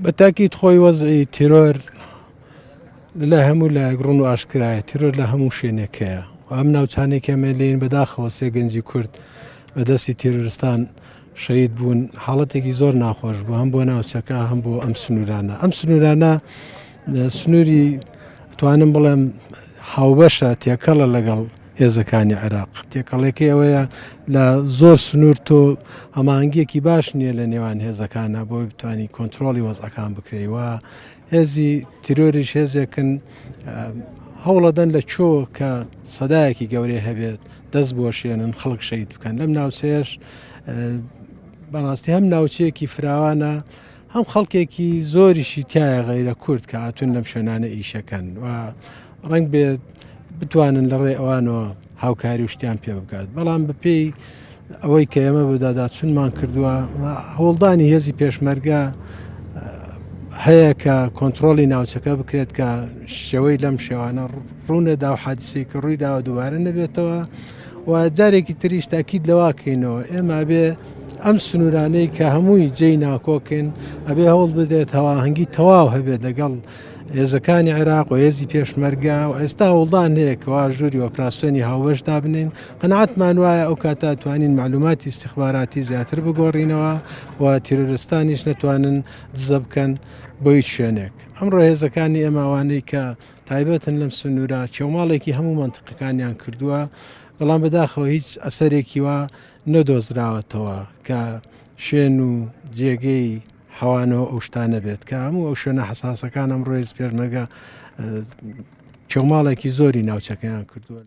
بەتاکیت خۆی وەزعی تیرۆر لە هەموو لایەک ڕوون و ئاشکرایە تیرۆر لە هەموو شوێنێکەیە و ئەم ناوچانێکە لێن بەداخەوە سێ گەنجی کورد بەدەستی تیرۆریستان شەید بوون حاڵەتێکی زۆر ناخۆش بوو هەم بۆ ناوچەکە هەم بۆ ئەم سنوورانە ئەم سنوورانە سنووری توانم بڵێم هاوبەشە تێکەڵە لەگەڵ هێزەکانی عێراق تێکەڵێکی ئەوەیە لە زۆر سنوور تۆ هەمانگیەکی باش نییە لە نێوان هێزەکانە بۆی بتانی کۆنتترۆلی وەزعەکان بکرێیوە هێزی تیرۆریش هێزێکن هەوڵەدەن لە چۆ کە سەدایەکی گەورەی هەبێت دەست بۆشێنن خەڵک شەید بکەن لەم ناوچەیەش بەڕاستی هەم ناوچەیەکی فراوانە هەم خەڵکێکی زۆریشی تایە غەیرە کورد کە هاتوون لەم شوێنانە ئیشەکەن و ڕنگ بێت بتوانن لە ڕێ ئەوانەوە هاوکاری و شتیان پێ بکات بەڵام بەپێی ئەوەی کە ئێمە بەداداچوونمان کردووە هەوڵدانی هێزی پێشمەرگە هەیە کە کۆنتترۆلی ناوچەکە بکرێت کە شێوەی لەم شێوانە ڕوونەدا و حادسی کە ڕوویداوە دووبارە نەبێتەوە و جارێکی تریش تاکید لەواکەینەوە ئێمە بێ ئەم سنوورانەی کە هەمووی جێی ناکۆکن ئەبێ هەوڵ بدرێت هەواهەنگی تەواو هەبێت لەگەڵ هێزەکانی عێراق و هێزی پێشمەرگە و ئێستا هەوڵدان هەیە کەوا ژووری ئۆپراسیۆنی هاوبەشدا بنین قەنەعەتمان وایە ئەو کاتا توانین معلوماتی استیخباراتی زیاتر بگۆڕینەوە و تیرۆریستانیش نەتوانن دزە بکەن بۆی شوێنێک ئەمڕۆ هێزەکانی ئێماوانەی کە تایبەتن لەم سنوورە چێوماڵێکی هەموو منتقەکانیان کردووە بەڵام بەداخەوە هیچ ئەسەرێکی وا نەدۆزراوەتەوە کە شوێن و جێگەی حەوانەوە ئەو شتانە بێت کە هەموو ئەو شوێنە حساسەکان ئەم ڕۆیز پێشمەرگە چێوماڵێکی زۆری ناوچەکەیان کردووە.